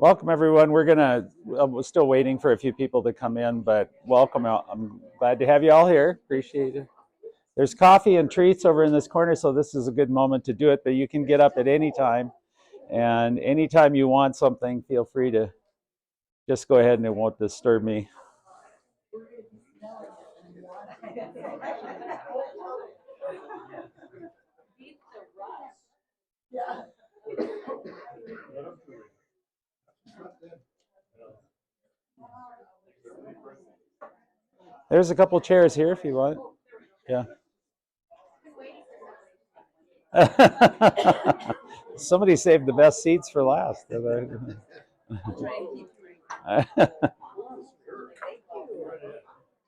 Welcome, everyone. We're still waiting for a few people to come in, but welcome. I'm glad to have you all here. Appreciate it. There's coffee and treats over in this corner, so this is a good moment to do it, but you can get up at any time. And anytime you want something, feel free to just go ahead and it won't disturb me. There's a couple chairs here if you want. Yeah. Somebody saved the best seats for last.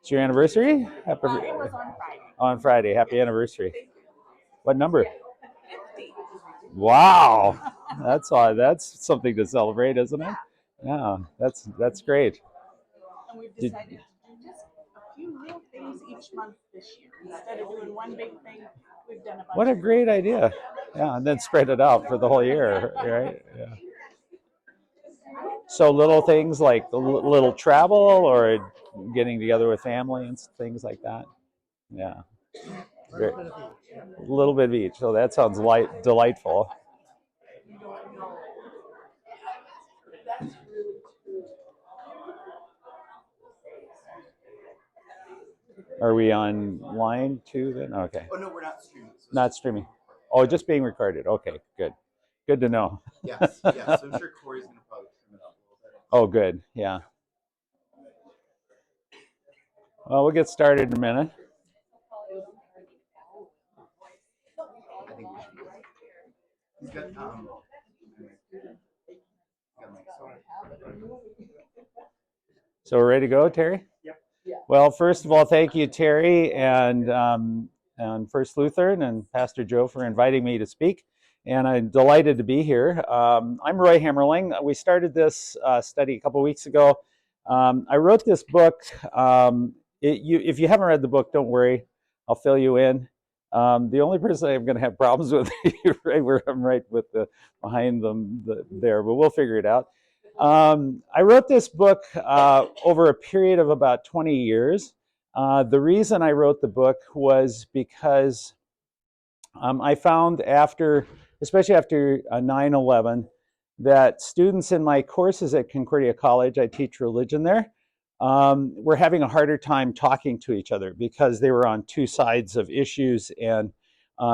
It's your anniversary? Happy, It was on Friday. on Friday. Happy anniversary. What number? 50. Wow. That's something to celebrate, isn't it? Yeah, that's great. And we've decided to do just a few little things each month this year. Instead of doing one big thing, we've done a bunch. What a great idea. Yeah, and then spread it out for the whole year, right? Yeah. So little things like the little travel or getting together with family and things like that. Yeah. Great. A little bit of each. So that sounds delightful. Are we online too then? Okay. Oh, no, we're not streaming. So Not streaming. Oh, just being recorded. Okay, good. Good to know. yes, yes. So I'm sure Corey's going to probably trim it up a little bit. Oh, good. Yeah. Well, we'll get started in a minute. I think we should go. He's got, So we're ready to go, Terry? Yep. Well, first of all, thank you, Terry, and First Lutheran and Pastor Joe for inviting me to speak. And I'm delighted to be here. I'm Roy Hammerling. We started this study a couple weeks ago. I wrote this book. If you haven't read the book, don't worry. I'll fill you in. The only person I'm going to have problems with, right where I'm right with behind them there, but we'll figure it out. I wrote this book over a period of about 20 years. The reason I wrote the book was because I found especially after 9/11, that students in my courses at Concordia College, I teach religion there, were having a harder time talking to each other because they were on two sides of issues and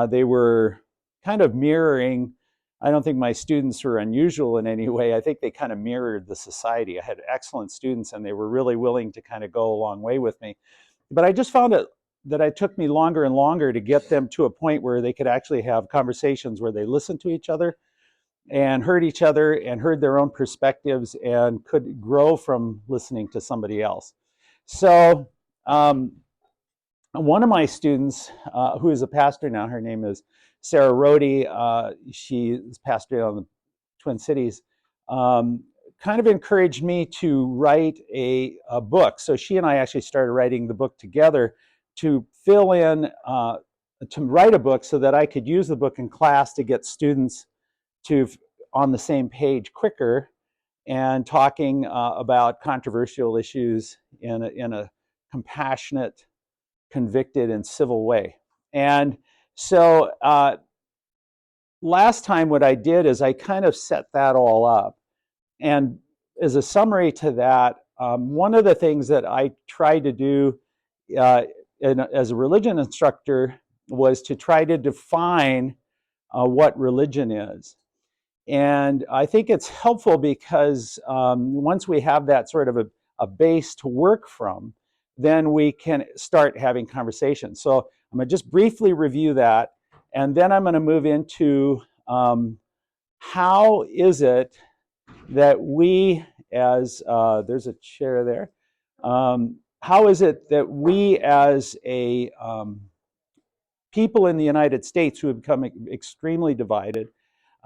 they were kind of mirroring. I don't think my students were unusual in any way. I think they kind of mirrored the society. I had excellent students and they were really willing to kind of go a long way with me. But I just found that it took me longer and longer to get them to a point where they could actually have conversations where they listened to each other and heard each other and heard their own perspectives and could grow from listening to somebody else. So one of my students, who is a pastor now, her name is Sarah Rohde. She is pastor on the Twin Cities. Kind of encouraged me to write a book. So she and I actually started writing the book together to fill in, to write a book so that I could use the book in class to get students on the same page quicker and talking about controversial issues in a compassionate, convicted, and civil way. And so last time what I did is I kind of set that all up. And as a summary to that, one of the things that I tried to do as a religion instructor was to try to define what religion is. And I think it's helpful because once we have that sort of a base to work from, then we can start having conversations. So I'm going to just briefly review that, and then I'm going to move into how is it that we, as there's a chair there, how is it that we as a people in the United States who have become extremely divided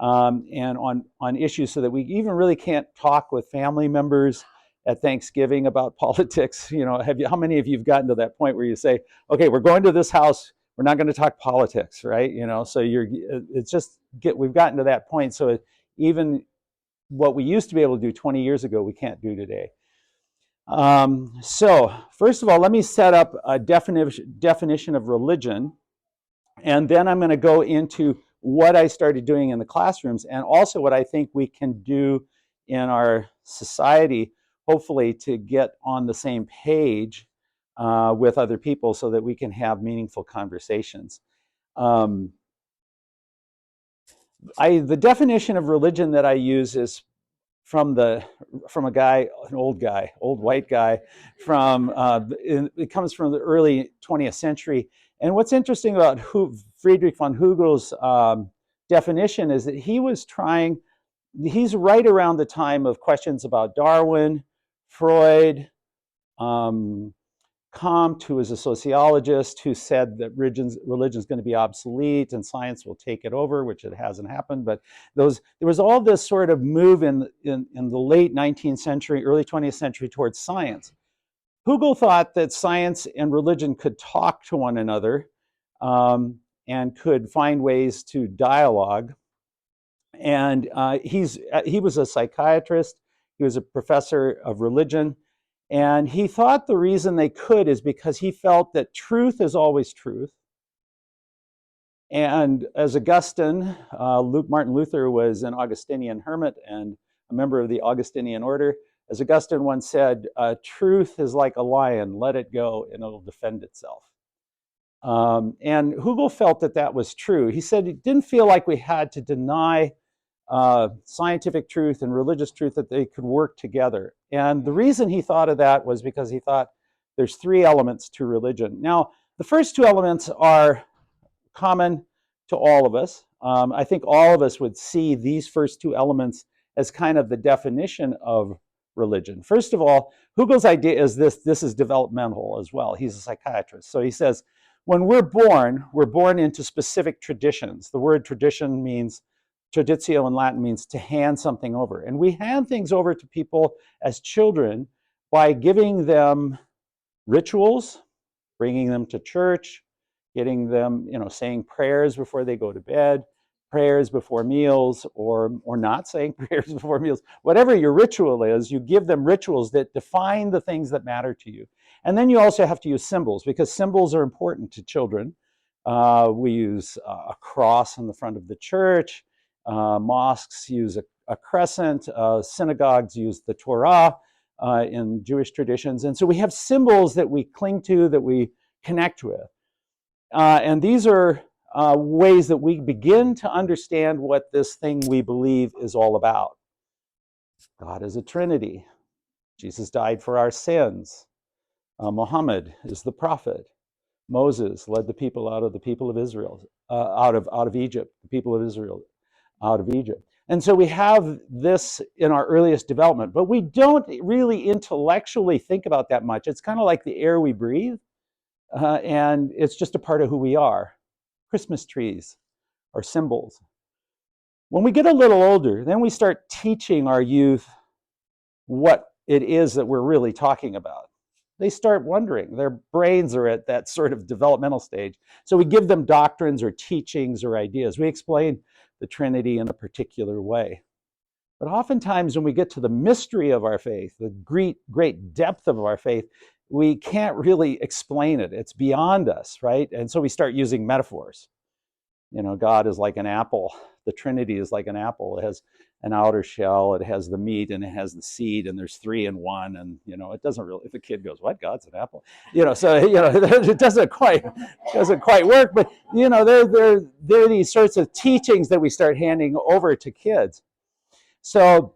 and on issues so that we even really can't talk with family members at Thanksgiving about politics. You know, how many of you have gotten to that point where you say, okay, we're going to this house, we're not going to talk politics, right? You know, so we've gotten to that point. So even what we used to be able to do 20 years ago, we can't do today. So first of all, let me set up a definition of religion, and then I'm going to go into what I started doing in the classrooms and also what I think we can do in our society, hopefully to get on the same page with other people so that we can have meaningful conversations. The definition of religion that I use is from a guy, an old white guy, it comes from the early 20th century. And what's interesting about Friedrich von Hugel's definition is that he's right around the time of questions about Darwin, Freud, Comte, who was a sociologist, who said that religion is going to be obsolete and science will take it over, which it hasn't happened. But there was all this sort of move in the late 19th century, early 20th century towards science. Hugel thought that science and religion could talk to one another and could find ways to dialogue. And he was a psychiatrist. He was a professor of religion. And he thought the reason they could is because he felt that truth is always truth. And as Augustine, Martin Luther was an Augustinian hermit and a member of the Augustinian order. As Augustine once said, truth is like a lion, let it go and it'll defend itself. And Hugel felt that that was true. He said it didn't feel like we had to deny scientific truth and religious truth, that they could work together. And the reason he thought of that was because he thought there's three elements to religion. Now, the first two elements are common to all of us. I think all of us would see these first two elements as kind of the definition of religion. First of all, Hugel's idea is this is developmental as well. He's a psychiatrist. So he says, when we're born into specific traditions. The word tradition means traditio in Latin means to hand something over. And we hand things over to people as children by giving them rituals, bringing them to church, getting them, saying prayers before they go to bed, prayers before meals, or not saying prayers before meals. Whatever your ritual is, you give them rituals that define the things that matter to you. And then you also have to use symbols, because symbols are important to children. We use a cross on the front of the church. Mosques use a crescent. Synagogues use the Torah in Jewish traditions. And so we have symbols that we cling to, that we connect with. And these are ways that we begin to understand what this thing we believe is all about. God is a Trinity. Jesus died for our sins. Muhammad is the prophet. Moses led the people out of Israel, out of Egypt, the people of Israel out of Egypt. And so we have this in our earliest development, but we don't really intellectually think about that much. It's kind of like the air we breathe, and it's just a part of who we are. Christmas trees are symbols. When we get a little older, then we start teaching our youth what it is that we're really talking about. They start wondering. Their brains are at that sort of developmental stage. So we give them doctrines or teachings or ideas. We explain the Trinity in a particular way. But oftentimes when we get to the mystery of our faith, the great depth of our faith, we can't really explain it. It's beyond us, right? And so we start using metaphors. God is like an apple. The Trinity is like an apple. It has an outer shell, it has the meat, and it has the seed, and there's three in one. And it doesn't really. If a kid goes, "What? God's an apple?" So it doesn't quite work. But there are these sorts of teachings that we start handing over to kids. So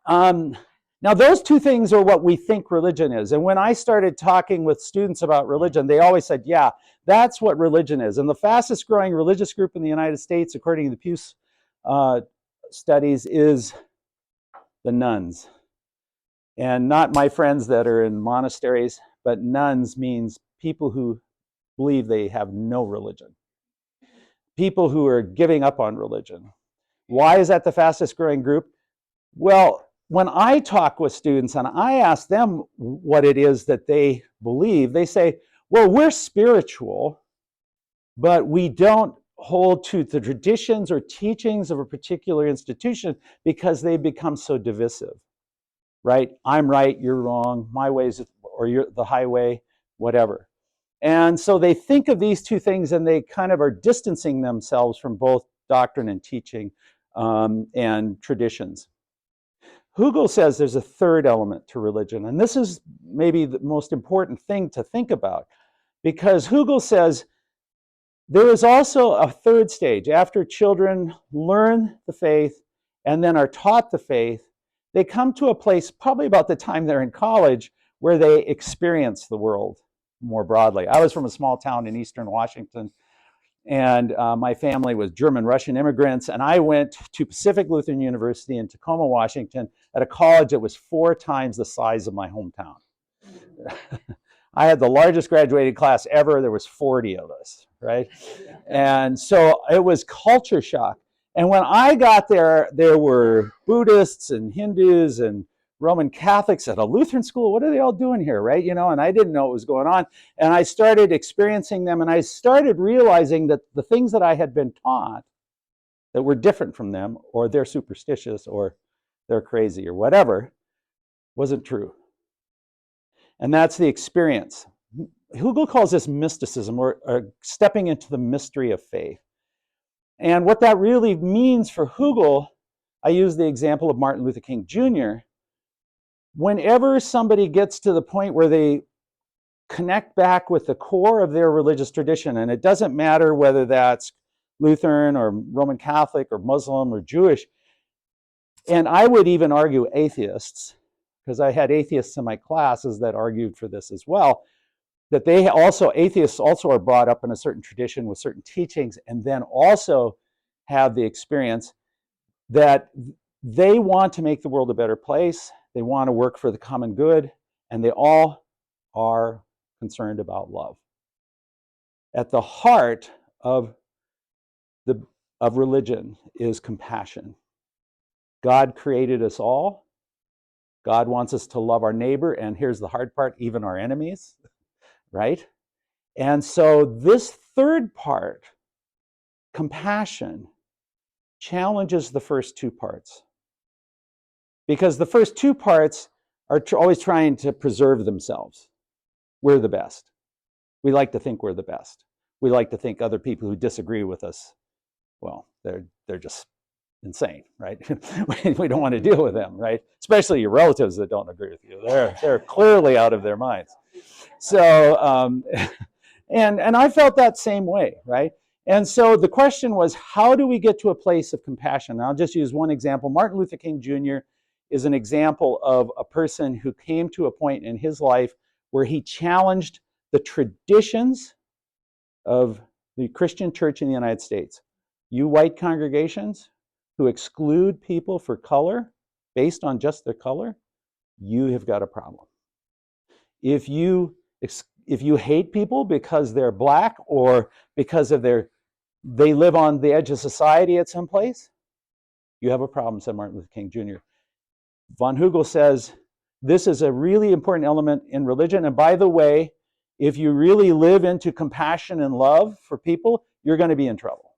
now those two things are what we think religion is. And when I started talking with students about religion, they always said, "Yeah, that's what religion is." And the fastest growing religious group in the United States, according to the Pew studies, is the nuns. And not my friends that are in monasteries, but nuns means people who believe they have no religion. People who are giving up on religion. Why is that the fastest growing group? Well, when I talk with students and I ask them what it is that they believe, they say, well, we're spiritual, but we don't hold to the traditions or teachings of a particular institution because they become so divisive, right? I'm right, you're wrong, my ways, or you're the highway, whatever. And so they think of these two things and they kind of are distancing themselves from both doctrine and teaching and traditions. Hugel says there's a third element to religion, and this is maybe the most important thing to think about, because Hugel says there is also a third stage. After children learn the faith and then are taught the faith, they come to a place probably about the time they're in college where they experience the world more broadly. I was from a small town in eastern Washington, and my family was German-Russian immigrants, and I went to Pacific Lutheran University in Tacoma, Washington, at a college that was 4 times the size of my hometown. I had the largest graduating class ever. There was 40 of us, right? And so it was culture shock. And when I got there, there were Buddhists and Hindus and Roman Catholics at a Lutheran school. What are they all doing here, right? You know, and I didn't know what was going on. And I started experiencing them, and I started realizing that the things that I had been taught that were different from them, or they're superstitious, or they're crazy, or whatever, wasn't true. And that's the experience. Hugel calls this mysticism, or stepping into the mystery of faith. And what that really means for Hugel, I use the example of Martin Luther King Jr. Whenever somebody gets to the point where they connect back with the core of their religious tradition, and it doesn't matter whether that's Lutheran or Roman Catholic or Muslim or Jewish, and I would even argue atheists, because I had atheists in my classes that argued for this as well, that atheists also are brought up in a certain tradition with certain teachings, and then also have the experience that they want to make the world a better place, they want to work for the common good, and they all are concerned about love. At the heart of religion is compassion. God created us all. God wants us to love our neighbor, and here's the hard part, even our enemies, right? And so this third part, compassion, challenges the first two parts. Because the first two parts are always trying to preserve themselves. We're the best. We like to think we're the best. We like to think other people who disagree with us, well, they're just insane, right? We don't want to deal with them, right? Especially your relatives that don't agree with you. They're clearly out of their minds. So, and I felt that same way, right? And so the question was, how do we get to a place of compassion? And I'll just use one example. Martin Luther King Jr. is an example of a person who came to a point in his life where he challenged the traditions of the Christian church in the United States. You white congregations who exclude people for color based on just their color, you have got a problem. If you hate people because they're black or because of they live on the edge of society at some place, you have a problem, said Martin Luther King Jr. Von Hugel says, this is a really important element in religion. And by the way, if you really live into compassion and love for people, you're going to be in trouble.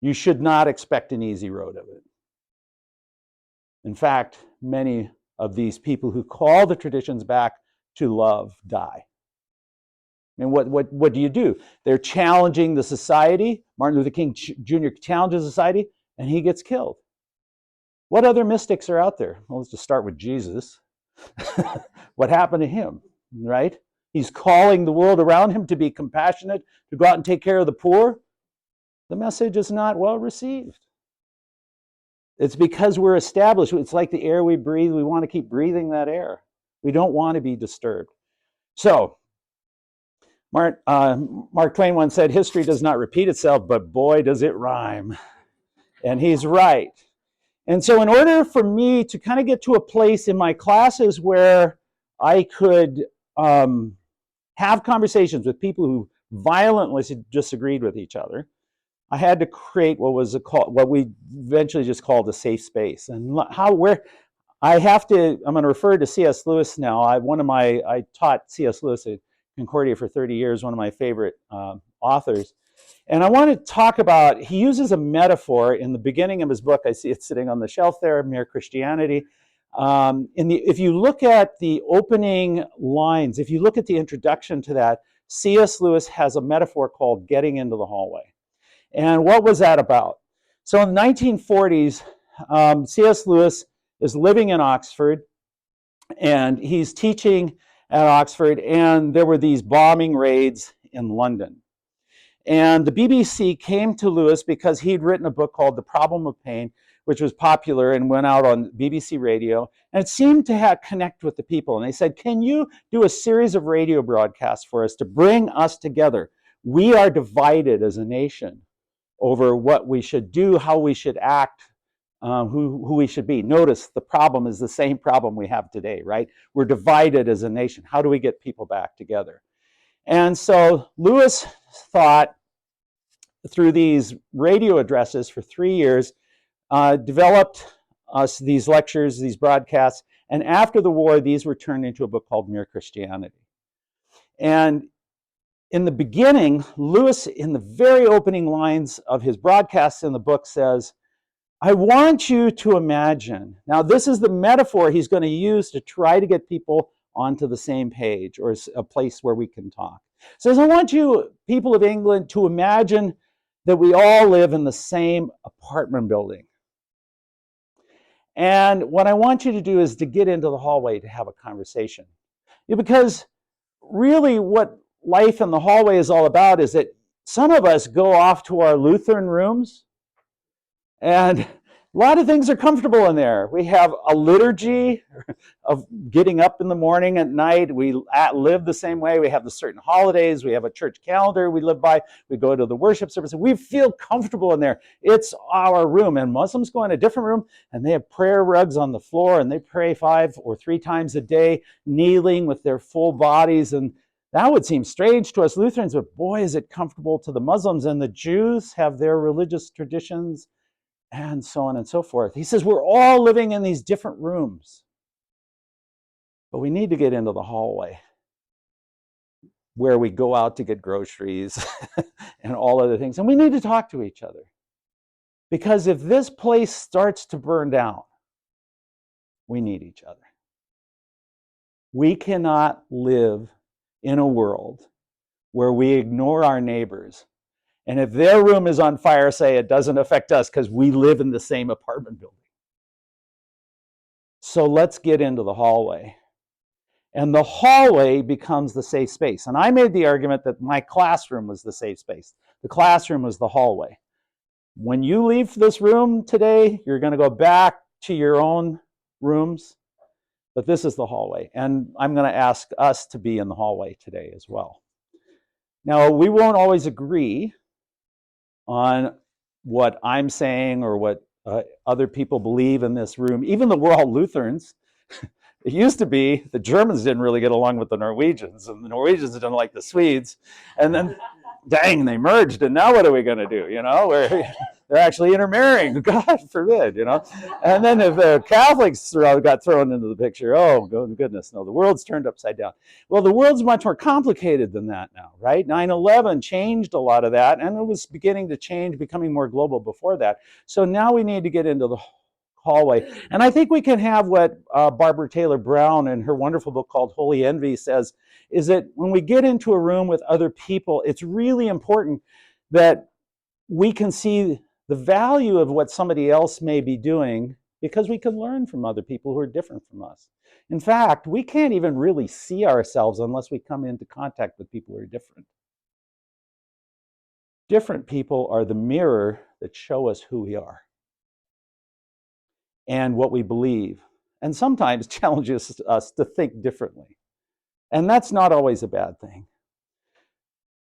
You should not expect an easy road of it. In fact, many of these people who call the traditions back to love die. And what do you do? They're challenging the society. Martin Luther King Jr. challenges society, and he gets killed. What other mystics are out there? Well, let's just start with Jesus. What happened to him, right? He's calling the world around him to be compassionate, to go out and take care of the poor. The message is not well received. It's because we're established. It's like the air we breathe. We want to keep breathing that air. We don't want to be disturbed. So, Mark Twain once said, history does not repeat itself, but boy, does it rhyme. And he's right. And so in order for me to kind of get to a place in my classes where I could have conversations with people who violently disagreed with each other, I had to create what we eventually just called a safe space. And I'm going to refer to C.S. Lewis now. I taught C.S. Lewis at Concordia for 30 years, one of my favorite authors. And I want to talk about, he uses a metaphor in the beginning of his book. I see it sitting on the shelf there, Mere Christianity. If you look at the opening lines, if you look at the introduction to that, C.S. Lewis has a metaphor called getting into the hallway. And what was that about? So in the 1940s, C.S. Lewis is living in Oxford, and he's teaching at Oxford, and there were these bombing raids in London. And the BBC came to Lewis because he'd written a book called The Problem of Pain, which was popular and went out on BBC radio. And it seemed to connect with the people. And they said, can you do a series of radio broadcasts for us to bring us together? We are divided as a nation over what we should do, how we should act, who we should be. Notice the problem is the same problem we have today, right? We're divided as a nation. How do we get people back together? And so Lewis thought, through these radio addresses for 3 years, developed us these lectures, these broadcasts, and after the war, these were turned into a book called Mere Christianity. And in the beginning, Lewis, in the very opening lines of his broadcasts in the book, says, I want you to imagine. Now, this is the metaphor he's going to use to try to get people onto the same page, or a place where we can talk. Says, I want you, people of England, to imagine that we all live in the same apartment building. And what I want you to do is to get into the hallway to have a conversation. Because really what life in the hallway is all about is that some of us go off to our Lutheran rooms, and a lot of things are comfortable in there. We have a liturgy of getting up in the morning, at night. We live the same way. We have the certain holidays. We have a church calendar we live by. We go to the worship service. We feel comfortable in there. It's our room. And Muslims go in a different room, and they have prayer rugs on the floor, and they pray 5 or 3 times a day, kneeling with their full bodies. And that would seem strange to us Lutherans, but boy, is it comfortable to the Muslims. And the Jews have their religious traditions, and so on and so forth. He says we're all living in these different rooms, but we need to get into the hallway where we go out to get groceries and all other things. And we need to talk to each other. Because if this place starts to burn down, we need each other. We cannot live in a world where we ignore our neighbors. And if their room is on fire, say it doesn't affect us because we live in the same apartment building. So let's get into the hallway. And the hallway becomes the safe space. And I made the argument that my classroom was the safe space. The classroom was the hallway. When you leave this room today, you're going to go back to your own rooms. But this is the hallway. And I'm going to ask us to be in the hallway today as well. Now, we won't always agree on what I'm saying or what other people believe in this room. Even though we're all Lutherans, it used to be the Germans didn't really get along with the Norwegians, and the Norwegians didn't like the Swedes. And then, dang, they merged, and now what are we going to do? You know, they're actually intermarrying. God forbid, you know. And then if the Catholics got thrown into the picture, oh, goodness, no, the world's turned upside down. Well, the world's much more complicated than that now, right? 9/11 changed a lot of that, and it was beginning to change, becoming more global before that. So now we need to get into the hallway. And I think we can have what Barbara Taylor Brown in her wonderful book called Holy Envy says, is that when we get into a room with other people, it's really important that we can see the value of what somebody else may be doing, because we can learn from other people who are different from us. In fact, we can't even really see ourselves unless we come into contact with people who are different. Different people are the mirror that show us who we are and what we believe, and sometimes challenges us to think differently. And that's not always a bad thing.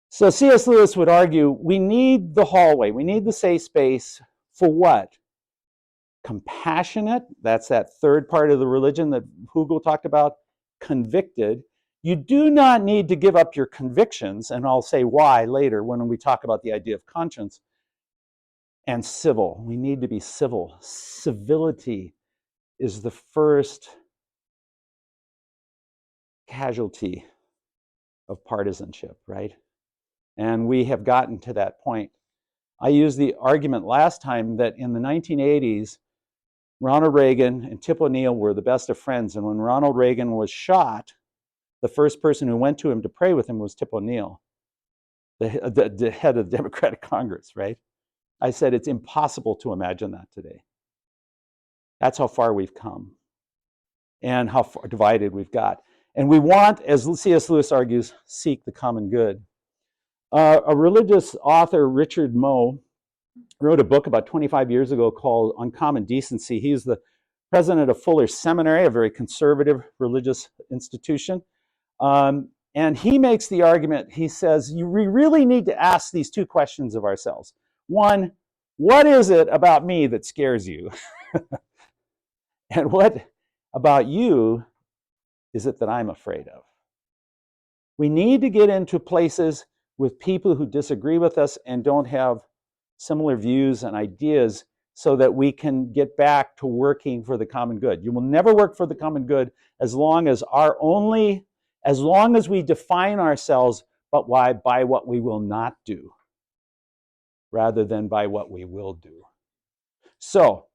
So C.S. Lewis would argue we need the hallway, we need the safe space for what? Compassionate, that's that third part of the religion that Hugel talked about. Convicted. You do not need to give up your convictions, and I'll say why later when we talk about the idea of conscience. And civil. We need to be civil. Civility is the first casualty of partisanship, right? And we have gotten to that point. I used the argument last time that in the 1980s, Ronald Reagan and Tip O'Neill were the best of friends. And when Ronald Reagan was shot, the first person who went to him to pray with him was Tip O'Neill, the head of the Democratic Congress, right? I said, it's impossible to imagine that today. That's how far we've come and how far divided we've got. And we want, as C.S. Lewis argues, seek the common good. A religious author, Richard Moe, wrote a book about 25 years ago called Uncommon Decency. He's the president of Fuller Seminary, a very conservative religious institution. And he makes the argument, he says, we really need to ask these two questions of ourselves. One, what is it about me that scares you? And what about you is it that I'm afraid of? We need to get into places with people who disagree with us and don't have similar views and ideas so that we can get back to working for the common good. You will never work for the common good as long as we define ourselves but by what we will not do rather than by what we will do. So,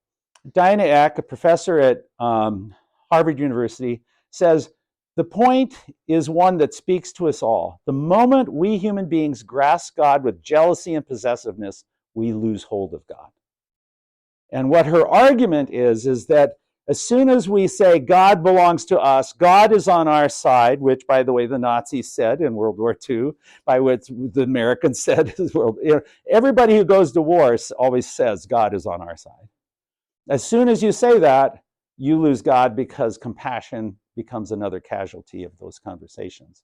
Diana Eck, a professor at Harvard University, says, the point is one that speaks to us all. The moment we human beings grasp God with jealousy and possessiveness, we lose hold of God. And what her argument is that as soon as we say God belongs to us, God is on our side, which, by the way, the Nazis said in World War II, by which the Americans said, everybody who goes to war always says God is on our side. As soon as you say that, you lose God because compassion becomes another casualty of those conversations.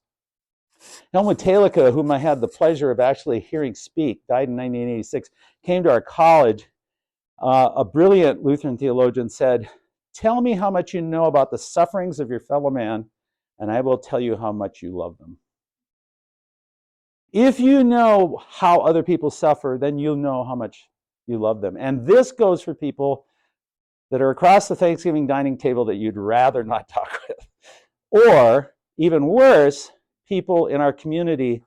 Helmut Thielicke, whom I had the pleasure of actually hearing speak, died in 1986, came to our college. A brilliant Lutheran theologian said, tell me how much you know about the sufferings of your fellow man, and I will tell you how much you love them. If you know how other people suffer, then you'll know how much you love them. And this goes for people that are across the Thanksgiving dining table that you'd rather not talk with. Or, even worse, people in our community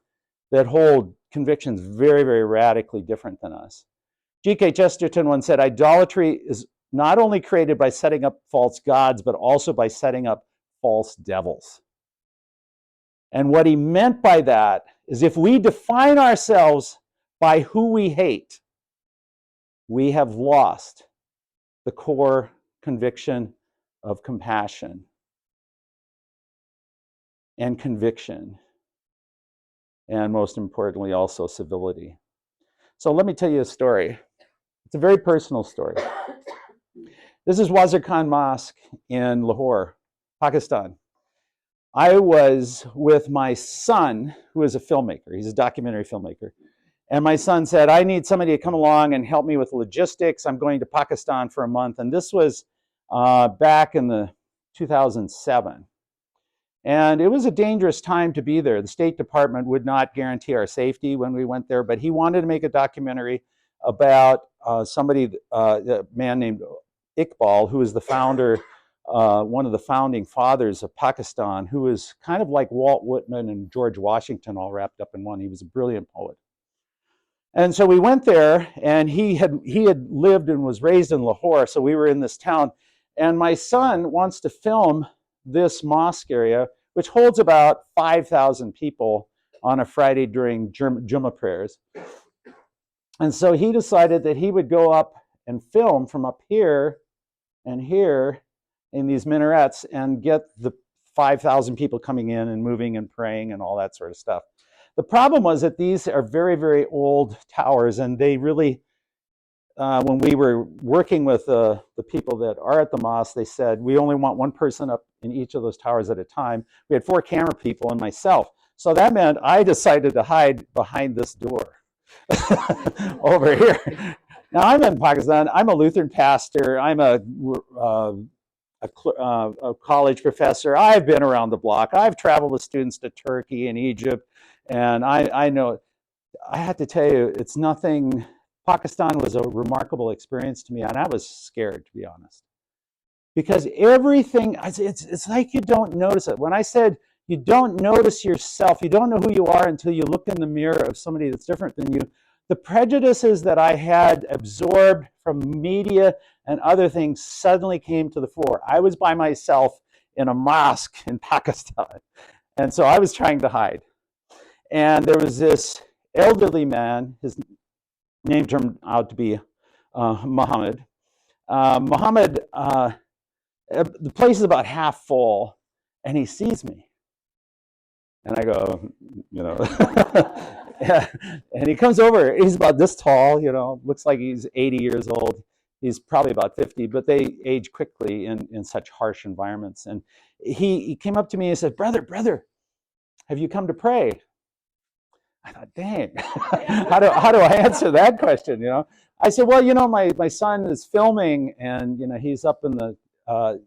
that hold convictions very, very radically different than us. G.K. Chesterton once said, idolatry is not only created by setting up false gods, but also by setting up false devils. And what he meant by that is if we define ourselves by who we hate, we have lost the core conviction of compassion and conviction, and most importantly, also civility. So let me tell you a story. It's a very personal story. This is Wazir Khan Mosque in Lahore, Pakistan. I was with my son, who is a filmmaker. He's a documentary filmmaker. And my son said, I need somebody to come along and help me with logistics. I'm going to Pakistan for a month. And this was back in the 2007. And it was a dangerous time to be there. The State Department would not guarantee our safety when we went there, but he wanted to make a documentary about a man named Iqbal, who was the founder, one of the founding fathers of Pakistan, who was kind of like Walt Whitman and George Washington all wrapped up in one. He was a brilliant poet. And so we went there, and he had lived and was raised in Lahore, so we were in this town. And my son wants to film this mosque area, which holds about 5,000 people on a Friday during Jummah prayers. And so he decided that he would go up and film from up here and here in these minarets and get the 5,000 people coming in and moving and praying and all that sort of stuff. The problem was that these are very, very old towers, and they really, when we were working with the people that are at the mosque, they said, we only want one person up in each of those towers at a time. We had 4 camera people and myself. So that meant I decided to hide behind this door over here. Now, I'm in Pakistan. I'm a Lutheran pastor. I'm a college professor. I've been around the block. I've traveled with students to Turkey and Egypt. And I know, I have to tell you, it's nothing. Pakistan was a remarkable experience to me, and I was scared, to be honest. Because everything, it's like you don't notice it. When I said You don't notice yourself. You don't know who you are until you look in the mirror of somebody that's different than you. The prejudices that I had absorbed from media and other things suddenly came to the fore. I was by myself in a mosque in Pakistan, and so I was trying to hide. And there was this elderly man, his name turned out to be Muhammad. The place is about half full, and he sees me. And I go, yeah. And he comes over. He's about this tall, looks like he's 80 years old. He's probably about 50, but they age quickly in such harsh environments. And he came up to me and said, brother, have you come to pray? I thought, dang, how do I answer that question? I said, well, my son is filming, and he's up in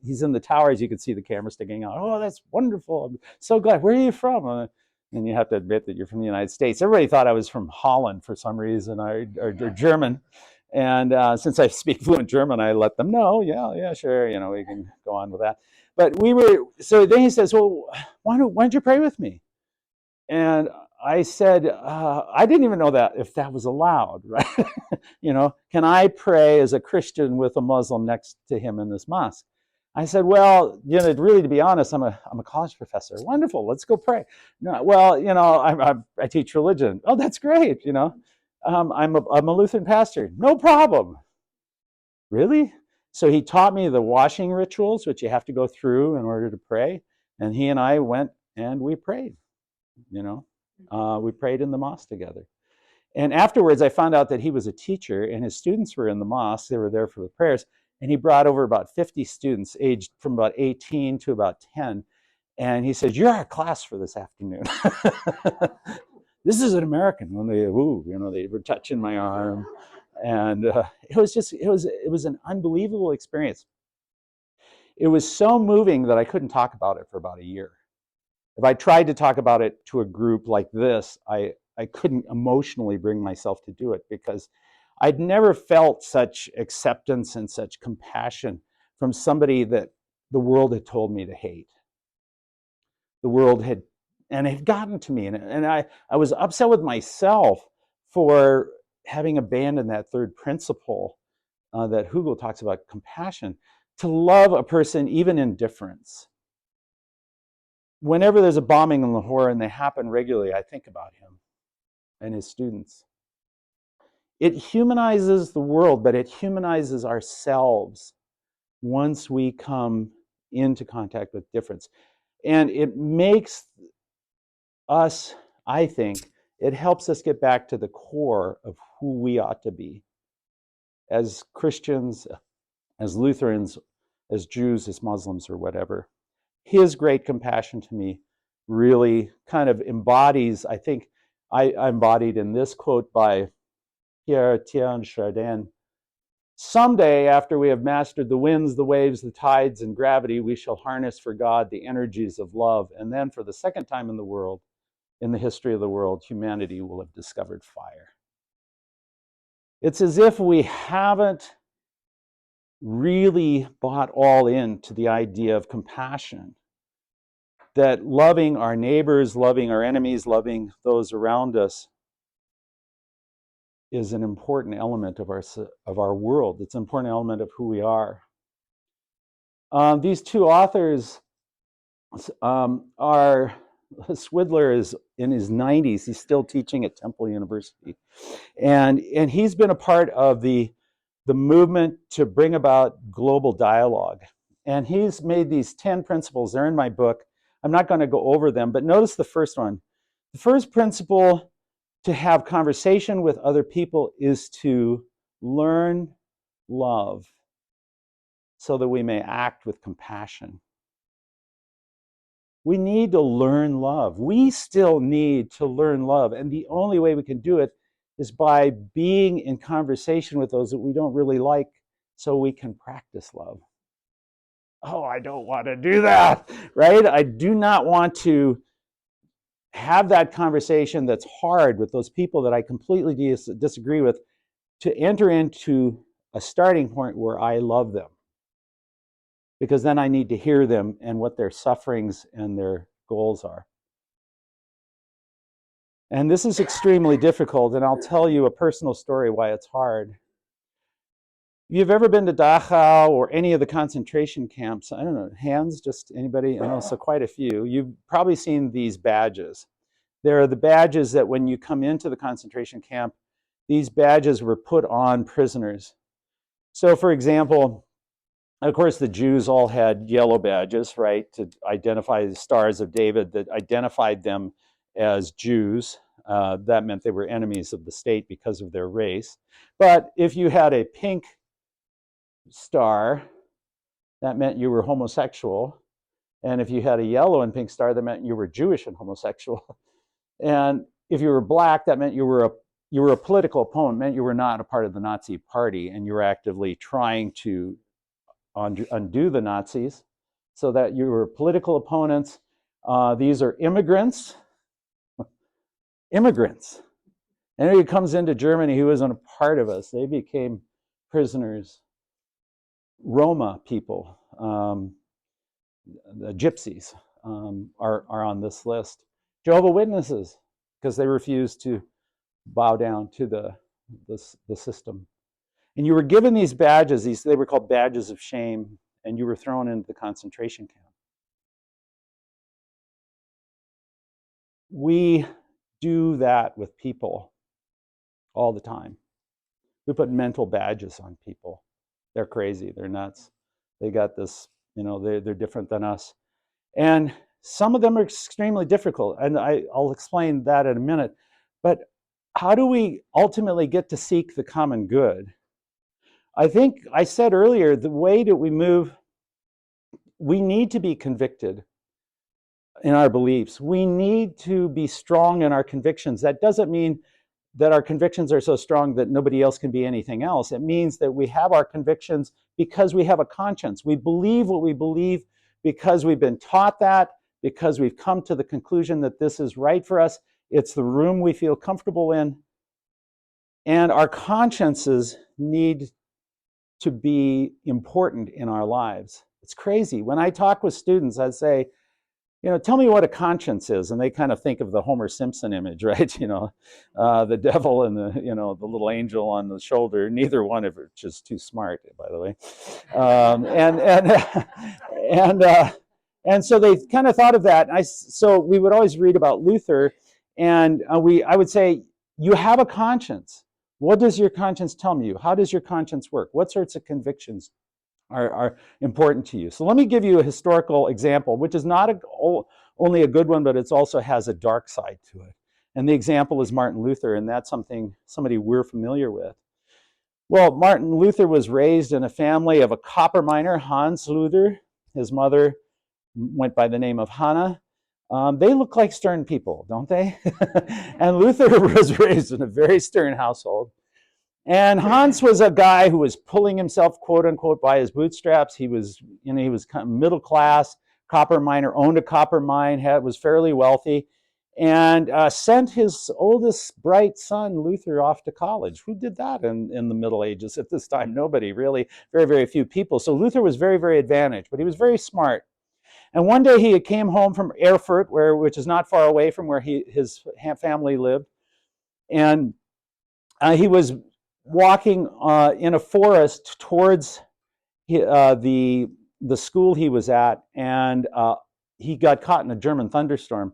he's in the towers. You can see the camera sticking out. Oh, that's wonderful! I'm so glad. Where are you from? And you have to admit that you're from the United States. Everybody thought I was from Holland for some reason, or German. And since I speak fluent German, I let them know. Yeah, sure. We can go on with that. But so then he says, well, why don't you pray with me? And I said, I didn't even know that if that was allowed, right? Can I pray as a Christian with a Muslim next to him in this mosque? I said, well, really, to be honest, I'm a college professor. Wonderful, let's go pray. No, well, I teach religion. Oh, that's great. I'm a Lutheran pastor. No problem. Really? So he taught me the washing rituals, which you have to go through in order to pray. And he and I went and we prayed. We prayed in the mosque together. And afterwards, I found out that he was a teacher and his students were in the mosque. They were there for the prayers. And he brought over about 50 students aged from about 18 to about 10. And he said, you're our class for this afternoon. This is an American. When they were touching my arm. And it was an unbelievable experience. It was so moving that I couldn't talk about it for about a year. If I tried to talk about it to a group like this, I couldn't emotionally bring myself to do it because I'd never felt such acceptance and such compassion from somebody that the world had told me to hate. The world had gotten to me, and I was upset with myself for having abandoned that third principle that Hugel talks about, compassion, to love a person even in difference. Whenever there's a bombing in Lahore, and they happen regularly, I think about him and his students. It humanizes the world, but it humanizes ourselves once we come into contact with difference. And it makes us, I think, it helps us get back to the core of who we ought to be as Christians, as Lutherans, as Jews, as Muslims, or whatever. His great compassion to me really kind of embodies, I think, I embodied in this quote by Pierre-Étienne Chardin. Someday, after we have mastered the winds, the waves, the tides, and gravity, we shall harness for God the energies of love. And then for the second time in the history of the world, humanity will have discovered fire. It's as if we haven't really bought all into the idea of compassion, that loving our neighbors, loving our enemies, loving those around us is an important element of our world. It's an important element of who we are. These two authors are, Swidler is in his 90s. He's still teaching at Temple University. And he's been a part of the movement to bring about global dialogue. And he's made these 10 principles. They're in my book. I'm not going to go over them, but notice the first one. The first principle to have conversation with other people is to learn love so that we may act with compassion. We need to learn love. We still need to learn love. And the only way we can do it is by being in conversation with those that we don't really like so we can practice love. Oh, I don't want to do that, right? I do not want to have that conversation that's hard with those people that I completely disagree with, to enter into a starting point where I love them. Because then I need to hear them and what their sufferings and their goals are. And this is extremely difficult, and I'll tell you a personal story why it's hard. If you've ever been to Dachau or any of the concentration camps, I don't know, hands, just anybody? I know, so quite a few. You've probably seen these badges. There are the badges that when you come into the concentration camp, these badges were put on prisoners. So for example, of course, the Jews all had yellow badges, right, to identify the stars of David that identified them as Jews. That meant they were enemies of the state because of their race. But if you had a pink star, that meant you were homosexual. And if you had a yellow and pink star, that meant you were Jewish and homosexual. And if you were black, that meant you were a political opponent, meant you were not a part of the Nazi party, and you were actively trying to undo the Nazis, so that you were political opponents. These are immigrants. Immigrants. Anybody who comes into Germany who isn't a part of us, they became prisoners. Roma people, the gypsies are on this list. Jehovah's Witnesses, because they refused to bow down to the system. And you were given these badges, they were called badges of shame, and you were thrown into the concentration camp. We do that with people all the time. We put mental badges on people. They're crazy, they're nuts. They got this, they're different than us. And some of them are extremely difficult, and I'll explain that in a minute. But how do we ultimately get to seek the common good? I think I said earlier, the way that we move, we need to be convicted in our beliefs. We need to be strong in our convictions. That doesn't mean that our convictions are so strong that nobody else can be anything else. It means that we have our convictions because we have a conscience. We believe what we believe because we've been taught that, because we've come to the conclusion that this is right for us. It's the room we feel comfortable in. And our consciences need to be important in our lives. It's crazy. When I talk with students, I'd say, tell me what a conscience is. And they kind of think of the Homer Simpson image, right? The devil and the little angel on the shoulder. Neither one of it is too smart, by the way. And so they kind of thought of that. So we would always read about Luther, and I would say, you have a conscience. What does your conscience tell you? How does your conscience work? What sorts of convictions are important to you? So let me give you a historical example, which is not only a good one, but it also has a dark side to it. And the example is Martin Luther, and that's somebody we're familiar with. Well, Martin Luther was raised in a family of a copper miner, Hans Luther. His mother went by the name of Hannah. They look like stern people, don't they? And Luther was raised in a very stern household. And Hans was a guy who was pulling himself, quote unquote, by his bootstraps. He was kind of middle class, copper miner, owned a copper mine, was fairly wealthy, and sent his oldest bright son, Luther, off to college. Who did that in the Middle Ages at this time? Nobody, really. Very, very few people. So Luther was very, very advantaged, but he was very smart. And one day he came home from Erfurt, which is not far away from where his family lived, and he was walking in a forest towards the school he was at, and he got caught in a German thunderstorm.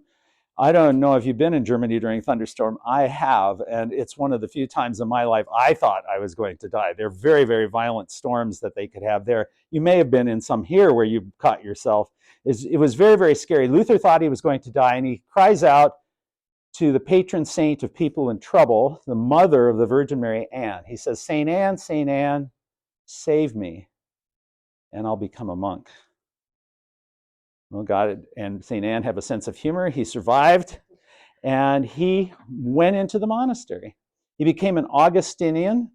I don't know if you've been in Germany during a thunderstorm. I have, and it's one of the few times in my life I thought I was going to die. They're very, very violent storms that they could have there. You may have been in some here where you caught yourself. It was very, very scary. Luther thought he was going to die, and he cries out to the patron saint of people in trouble, the mother of the Virgin Mary, Anne. He says, Saint Anne, save me, and I'll become a monk. Well, God and Saint Anne have a sense of humor. He survived, and he went into the monastery. He became an Augustinian,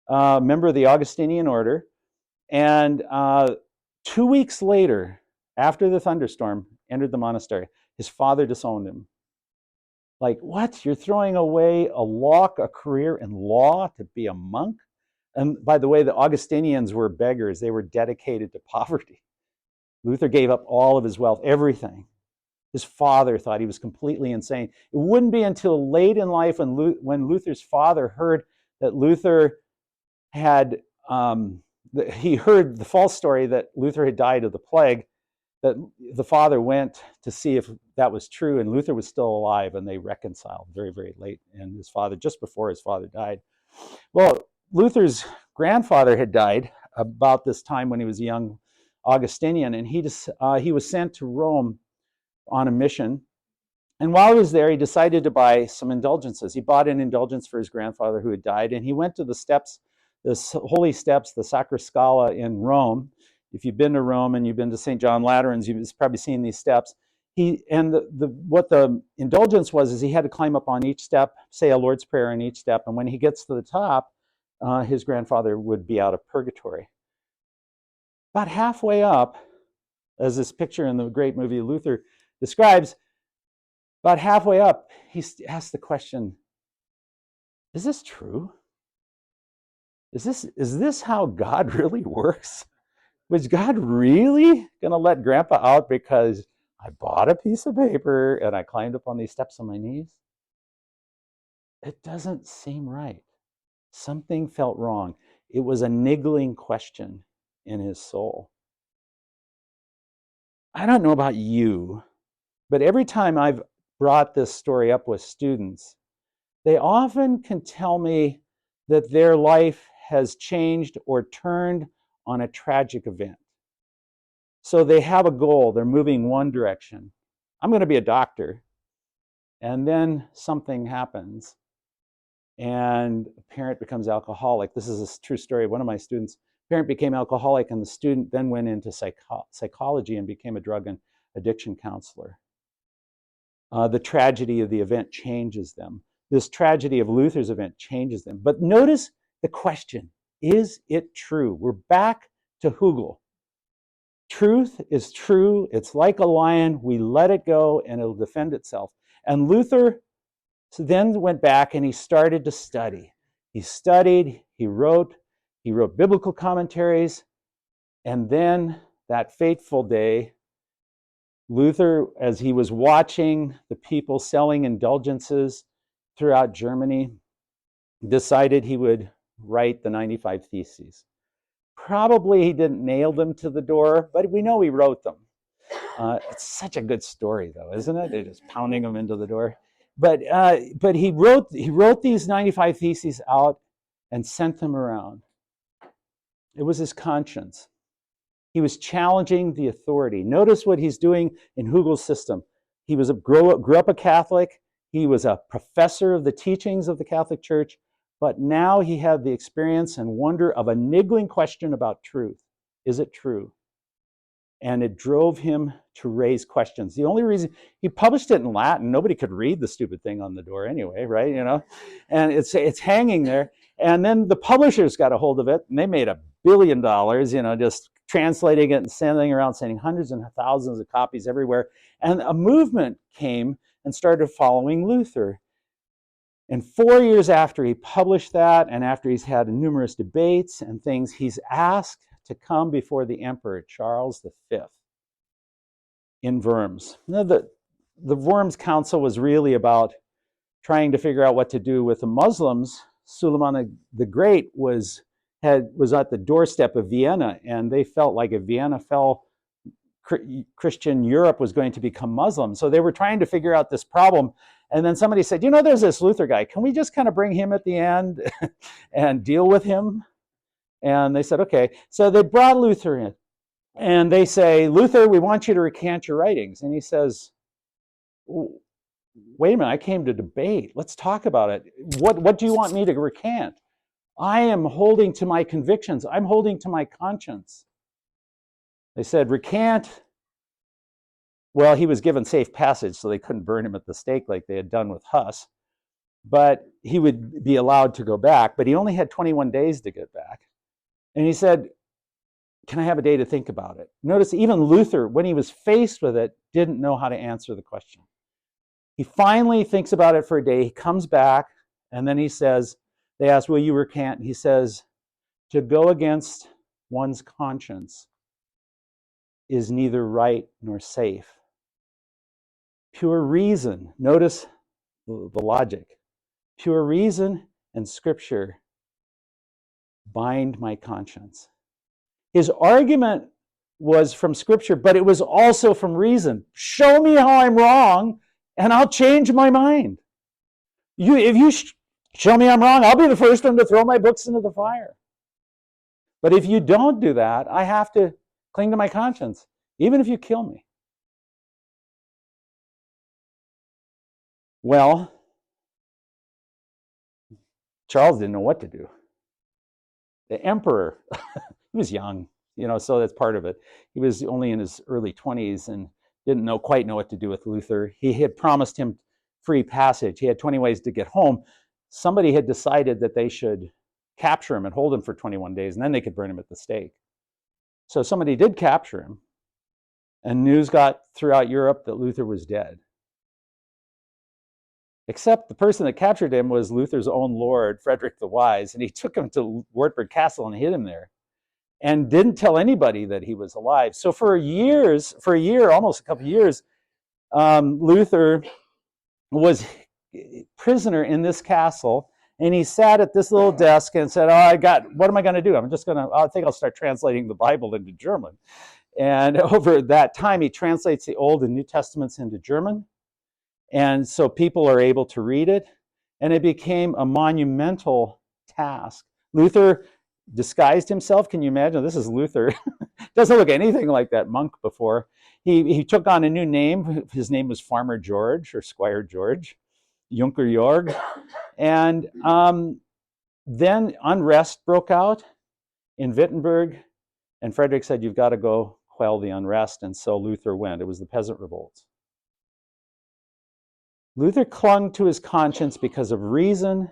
member of the Augustinian order, and 2 weeks later, after the thunderstorm, entered the monastery. His father disowned him. Like, what? You're throwing away a career in law to be a monk? And by the way, the Augustinians were beggars. They were dedicated to poverty. Luther gave up all of his wealth, everything. His father thought he was completely insane. It wouldn't be until late in life when Luther's father heard that Luther had, he heard the false story that Luther had died of the plague, that the father went to see if that was true, and Luther was still alive, and they reconciled very, very late. And his father, just before his father died. Well, Luther's grandfather had died about this time when he was a young Augustinian, and he was sent to Rome on a mission. And while he was there, he decided to buy some indulgences. He bought an indulgence for his grandfather who had died, and he went to the steps, the holy steps, the Sacra Scala in Rome. If you've been to Rome and you've been to St. John Lateran's, you've probably seen these steps. What the indulgence was is he had to climb up on each step, say a Lord's Prayer on each step, and when he gets to the top, his grandfather would be out of purgatory. About halfway up, as this picture in the great movie Luther describes, about halfway up, he asked the question, is this true? Is this how God really works? Was God really going to let Grandpa out because I bought a piece of paper and I climbed up on these steps on my knees? It doesn't seem right. Something felt wrong. It was a niggling question in his soul. I don't know about you, but every time I've brought this story up with students, they often can tell me that their life has changed or turned on a tragic event. So they have a goal, they're moving one direction. I'm going to be a doctor. And then something happens and a parent becomes alcoholic. This is a true story of one of my students. Parent became alcoholic, and the student then went into psychology and became a drug and addiction counselor. The tragedy of the event changes them. This tragedy of Luther's event changes them. But notice the question, is it true? We're back to Hegel. Truth is true. It's like a lion. We let it go and it'll defend itself. And Luther then went back and he started to study. He studied, he wrote biblical commentaries, and then that fateful day, Luther, as he was watching the people selling indulgences throughout Germany, decided he would write the 95 Theses. Probably he didn't nail them to the door, but we know he wrote them. It's such a good story, though, isn't it? They're just pounding them into the door. But he wrote these 95 Theses out and sent them around. It was his conscience. He was challenging the authority. Notice what he's doing in Hegel's system. He grew up a Catholic. He was a professor of the teachings of the Catholic Church, but now he had the experience and wonder of a niggling question about truth. Is it true? And it drove him to raise questions. The only reason he published it in Latin, nobody could read the stupid thing on the door anyway, right? You know, and it's hanging there. And then the publishers got a hold of it, and they made $1 billion, you know, just translating it and sending hundreds and thousands of copies everywhere. And a movement came and started following Luther. And 4 years after he published that, and after he's had numerous debates and things, he's asked to come before the Emperor Charles V in Worms. Now, the Worms Council was really about trying to figure out what to do with the Muslims. Suleiman the Great was at the doorstep of Vienna, and they felt like if Vienna fell, Christian Europe was going to become Muslim. So they were trying to figure out this problem. And then somebody said, you know, there's this Luther guy. Can we just kind of bring him at the end and deal with him? And they said, okay. So they brought Luther in. And they say, Luther, we want you to recant your writings. And he says, wait a minute, I came to debate. Let's talk about it. What do you want me to recant? I am holding to my convictions. I'm holding to my conscience. They said, recant. Well, he was given safe passage, so they couldn't burn him at the stake like they had done with Huss. But he would be allowed to go back. But he only had 21 days to get back. And he said, can I have a day to think about it? Notice even Luther, when he was faced with it, didn't know how to answer the question. He finally thinks about it for a day. He comes back, and then he says, they ask, will you recant? And he says, to go against one's conscience is neither right nor safe. Pure reason, notice the logic. Pure reason and Scripture bind my conscience. His argument was from Scripture, but it was also from reason. Show me how I'm wrong, and I'll change my mind. If you show me I'm wrong, I'll be the first one to throw my books into the fire. But if you don't do that, I have to cling to my conscience, even if you kill me. Well, Charles didn't know what to do. The emperor, he was young, so that's part of it. He was only in his early 20s and didn't quite know what to do with Luther. He had promised him free passage. He had 20 ways to get home. Somebody had decided that they should capture him and hold him for 21 days, and then they could burn him at the stake. So somebody did capture him, and news got throughout Europe that Luther was dead. Except the person that captured him was Luther's own lord, Frederick the Wise, and he took him to Wartburg Castle and hid him there and didn't tell anybody that he was alive. So for a year, almost a couple of years, Luther was prisoner in this castle, and he sat at this little desk and said, what am I going to do? I think I'll start translating the Bible into German. And over that time, he translates the Old and New Testaments into German. And so people are able to read it, and it became a monumental task. Luther disguised himself. Can you imagine? This is Luther. Doesn't look anything like that monk before. He took on a new name. His name was Farmer George, or Squire George, Junker Jorg. And then unrest broke out in Wittenberg, and Frederick said, you've got to go quell the unrest, and so Luther went. It was the peasant revolts. Luther clung to his conscience because of reason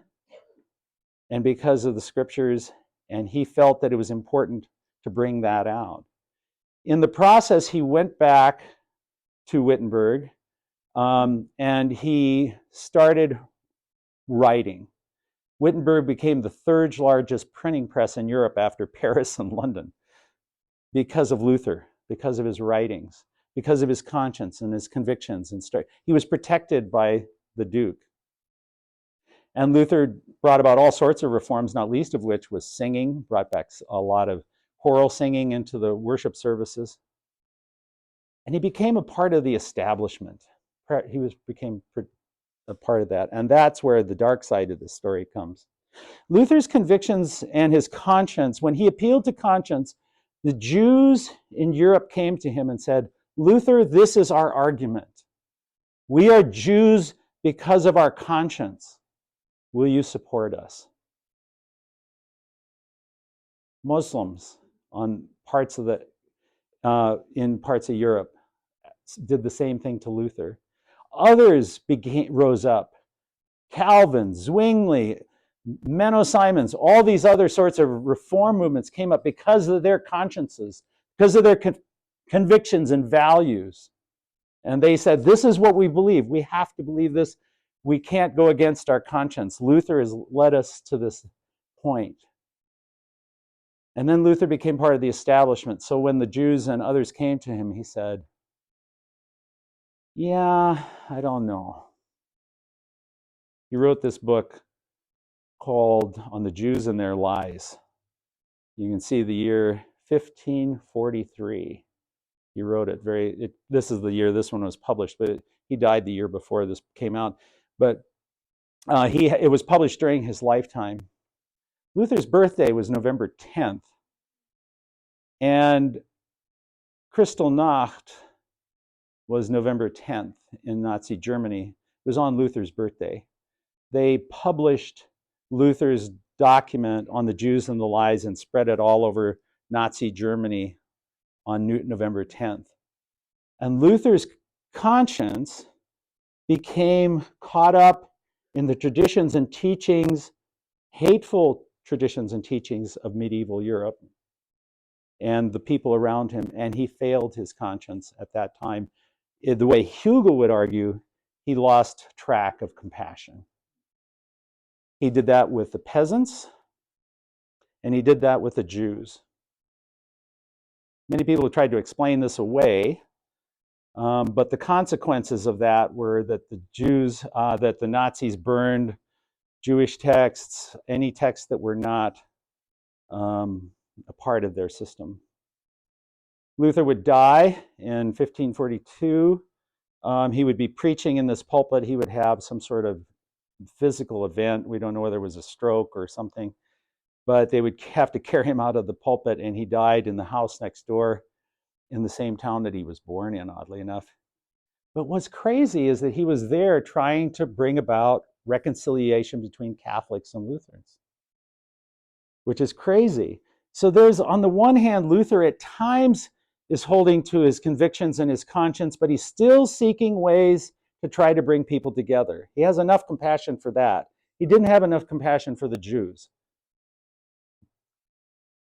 and because of the Scriptures, and he felt that it was important to bring that out. In the process, he went back to Wittenberg, and he started writing. Wittenberg became the third largest printing press in Europe after Paris and London because of Luther, because of his writings, because of his conscience and his convictions. He was protected by the Duke. And Luther brought about all sorts of reforms, not least of which was singing, brought back a lot of choral singing into the worship services. And he became a part of the establishment. He became a part of that. And that's where the dark side of the story comes. Luther's convictions and his conscience, when he appealed to conscience, the Jews in Europe came to him and said, Luther, this is our argument. We are Jews because of our conscience. Will you support us? Muslims in parts of Europe did the same thing to Luther. Others rose up. Calvin, Zwingli, Menno Simons, all these other sorts of reform movements came up because of their consciences, because of their convictions and values. And they said, this is what we believe. We have to believe this. We can't go against our conscience. Luther has led us to this point. And then Luther became part of the establishment. So when the Jews and others came to him, he said, yeah, I don't know. He wrote this book called On the Jews and Their Lies. You can see the year 1543. He wrote it this is the year this one was published, but he died the year before this came out. But it was published during his lifetime. Luther's birthday was November 10th. And Kristallnacht was November 10th in Nazi Germany. It was on Luther's birthday. They published Luther's document on the Jews and the Lies and spread it all over Nazi Germany on November 10th. And Luther's conscience became caught up in the traditions and teachings, hateful traditions and teachings of medieval Europe and the people around him, and he failed his conscience at that time. The way Hegel would argue, he lost track of compassion. He did that with the peasants, and he did that with the Jews. Many people have tried to explain this away, But the consequences of that were that that the Nazis burned Jewish texts, any texts that were not a part of their system. Luther would die in 1542. He would be preaching in this pulpit. He would have some sort of physical event. We don't know whether it was a stroke or something, but they would have to carry him out of the pulpit, and he died in the house next door in the same town that he was born in, oddly enough. But what's crazy is that he was there trying to bring about reconciliation between Catholics and Lutherans, which is crazy. So there's, on the one hand, Luther at times is holding to his convictions and his conscience, but he's still seeking ways to try to bring people together. He has enough compassion for that. He didn't have enough compassion for the Jews.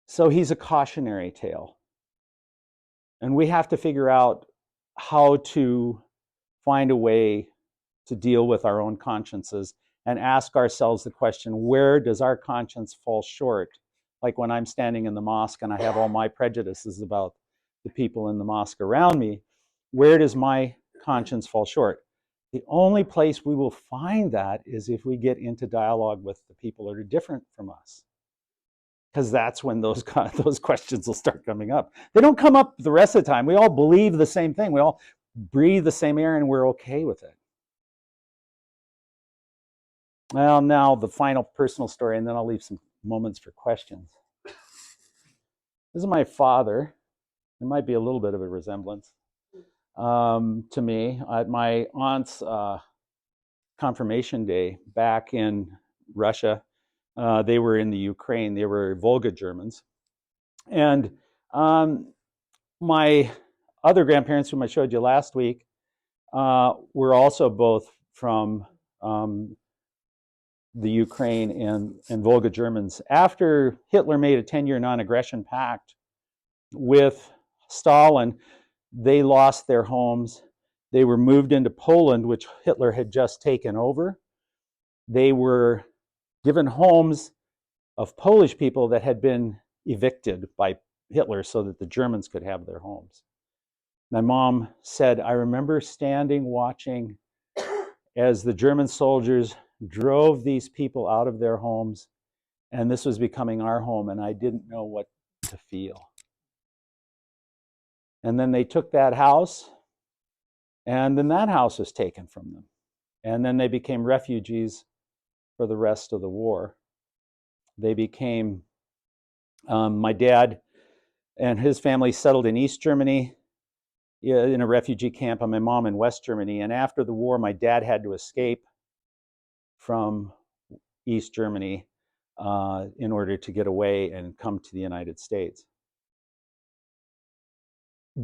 So he's a cautionary tale. And we have to figure out how to find a way to deal with our own consciences and ask ourselves the question, where does our conscience fall short? Like when I'm standing in the mosque and I have all my prejudices about the people in the mosque around me, where does my conscience fall short? The only place we will find that is if we get into dialogue with the people that are different from us. Because that's when those questions will start coming up. They don't come up the rest of the time. We all believe the same thing. We all breathe the same air and we're okay with it. Well, now the final personal story, and then I'll leave some moments for questions. This is my father. There might be a little bit of a resemblance to me. At my aunt's confirmation day back in Russia, they were in the Ukraine. They were Volga Germans. And my other grandparents, whom I showed you last week, were also both from the Ukraine and Volga Germans. After Hitler made a 10-year non-aggression pact with Stalin, they lost their homes. They were moved into Poland, which Hitler had just taken over. They were given homes of Polish people that had been evicted by Hitler so that the Germans could have their homes. My mom said, I remember standing watching as the German soldiers drove these people out of their homes, and this was becoming our home, and I didn't know what to feel. And then they took that house, and then that house was taken from them. And then they became refugees for the rest of the war. They became, my dad and his family settled in East Germany in a refugee camp, and my mom in West Germany. And after the war, my dad had to escape from East Germany in order to get away and come to the United States.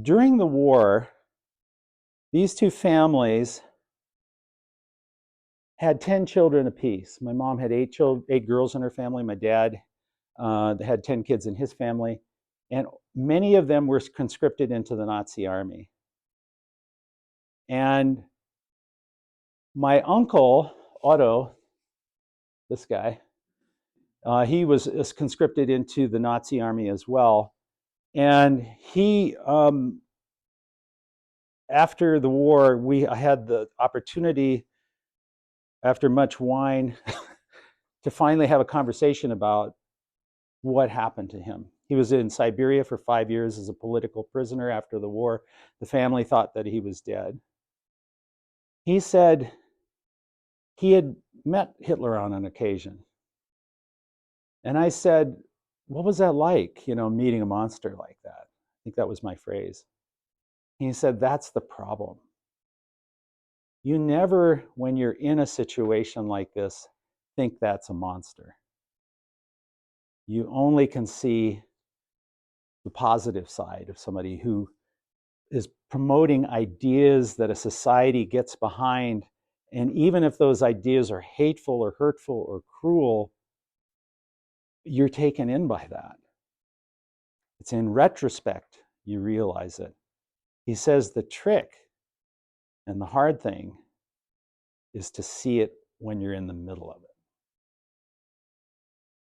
During the war, these two families had 10 children apiece. My mom had 8 girls in her family. My dad had 10 kids in his family. And many of them were conscripted into the Nazi army. And my uncle, Otto, this guy, he was conscripted into the Nazi army as well. And he, after the war, I had the opportunity, after much wine, to finally have a conversation about what happened to him. He was in Siberia for 5 years as a political prisoner after the war. The family thought that he was dead. He said he had met Hitler on an occasion. And I said, what was that like, meeting a monster like that? I think that was my phrase. He said, that's the problem. You never, when you're in a situation like this, think that's a monster. You only can see the positive side of somebody who is promoting ideas that a society gets behind. And even if those ideas are hateful or hurtful or cruel, you're taken in by that. It's in retrospect you realize it. He says the trick and the hard thing is to see it when you're in the middle of it.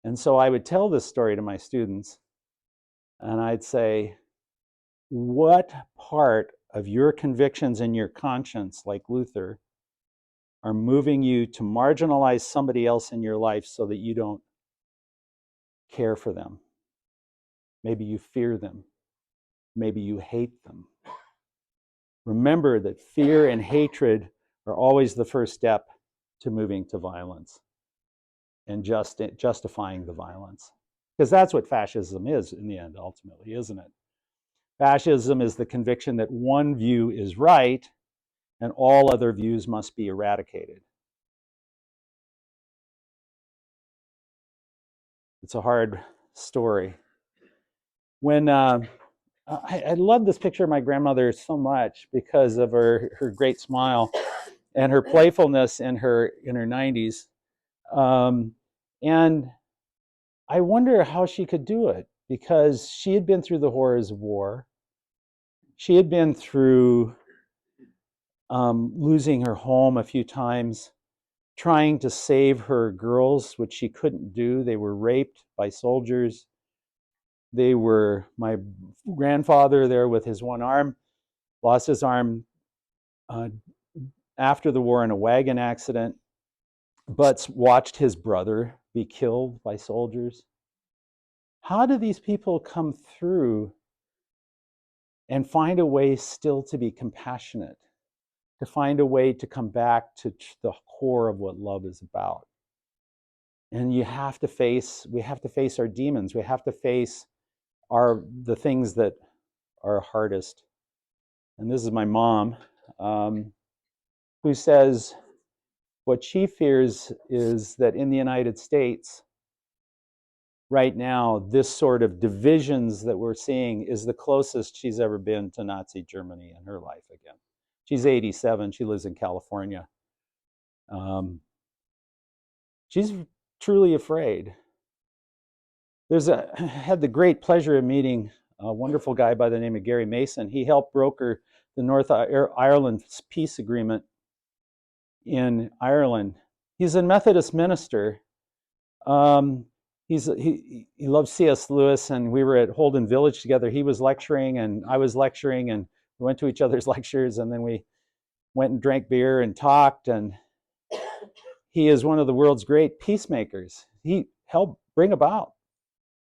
And so I would tell this story to my students, and I'd say, what part of your convictions and your conscience, like Luther, are moving you to marginalize somebody else in your life so that you don't care for them. Maybe you fear them. Maybe you hate them. Remember that fear and hatred are always the first step to moving to violence and justifying the violence. Because that's what fascism is in the end, ultimately, isn't it? Fascism is the conviction that one view is right and all other views must be eradicated. It's a hard story. When I love this picture of my grandmother so much because of her great smile and her playfulness in her 90s. And I wonder how she could do it, because she had been through the horrors of war. She had been through losing her home a few times, trying to save her girls, which she couldn't do. They were raped by soldiers. My grandfather there with his one arm, lost his arm after the war in a wagon accident, but watched his brother be killed by soldiers. How do these people come through and find a way still to be compassionate, to find a way to come back to the core of what love is about? And we have to face our demons. We have to face the things that are hardest. And this is my mom, who says what she fears is that in the United States, right now, this sort of divisions that we're seeing is the closest she's ever been to Nazi Germany in her life again. She's 87. She lives in California. She's truly afraid. I had the great pleasure of meeting a wonderful guy by the name of Gary Mason. He helped broker the North Ireland peace agreement in Ireland. He's a Methodist minister. He loves C.S. Lewis, and we were at Holden Village together. He was lecturing and I was lecturing, and we went to each other's lectures, and then we went and drank beer and talked. And he is one of the world's great peacemakers. He helped bring about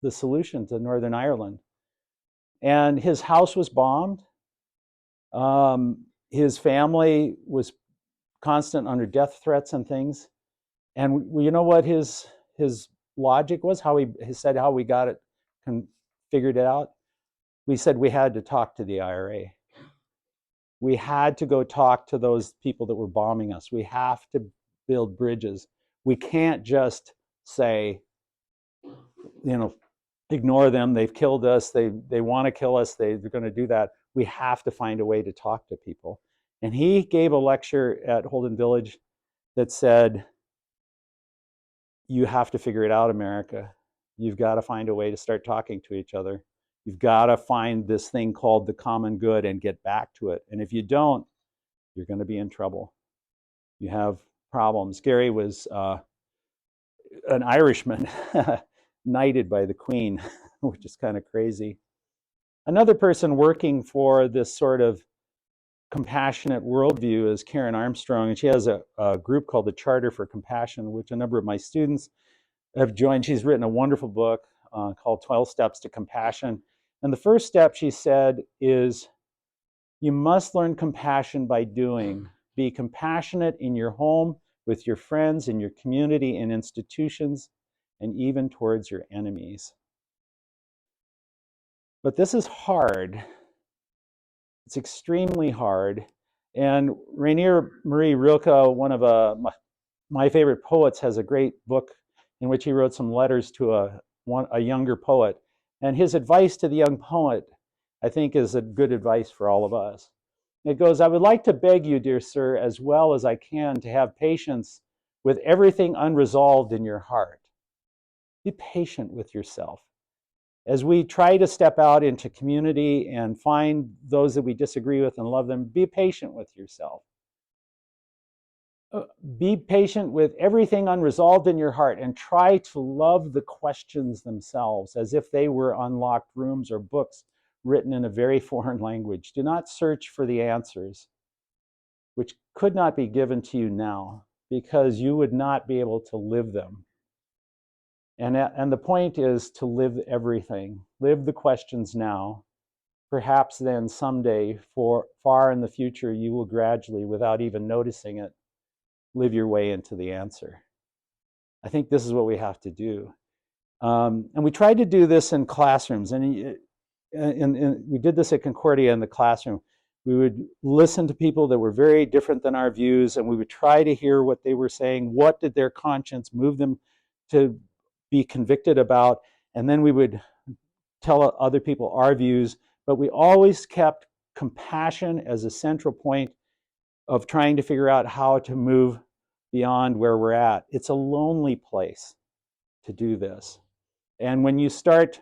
the solution to Northern Ireland. And his house was bombed. His family was constant under death threats and things. And you know what his logic was, how he said how we got it figured it out? We said we had to talk to the IRA. We had to go talk to those people that were bombing us. We have to build bridges. We can't just say, ignore them. They've killed us. They want to kill us. They're going to do that. We have to find a way to talk to people. And he gave a lecture at Holden Village that said, you have to figure it out, America. You've got to find a way to start talking to each other. You've got to find this thing called the common good and get back to it. And if you don't, you're going to be in trouble. You have problems. Gary was an Irishman, knighted by the Queen, which is kind of crazy. Another person working for this sort of compassionate worldview is Karen Armstrong, and she has a group called the Charter for Compassion, which a number of my students have joined. She's written a wonderful book called 12 Steps to Compassion. And the first step, she said, is you must learn compassion by doing. Be compassionate in your home, with your friends, in your community, in institutions, and even towards your enemies. But this is hard. It's extremely hard. And Rainier Marie Rilke, one of my favorite poets, has a great book in which he wrote some letters to a younger poet. And his advice to the young poet, I think, is a good advice for all of us. It goes, I would like to beg you, dear sir, as well as I can, to have patience with everything unresolved in your heart. Be patient with yourself. As we try to step out into community and find those that we disagree with and love them, be patient with yourself. Be patient with everything unresolved in your heart and try to love the questions themselves as if they were unlocked rooms or books written in a very foreign language. Do not search for the answers, which could not be given to you now, because you would not be able to live them. And the point is to live everything. Live the questions now. Perhaps then someday, for far in the future, you will gradually, without even noticing it, live your way into the answer. I think this is what we have to do. And we tried to do this in classrooms. And we did this at Concordia in the classroom. We would listen to people that were very different than our views, and we would try to hear what they were saying. What did their conscience move them to be convicted about? And then we would tell other people our views, but we always kept compassion as a central point of trying to figure out how to move beyond where we're at. It's a lonely place to do this. And when you start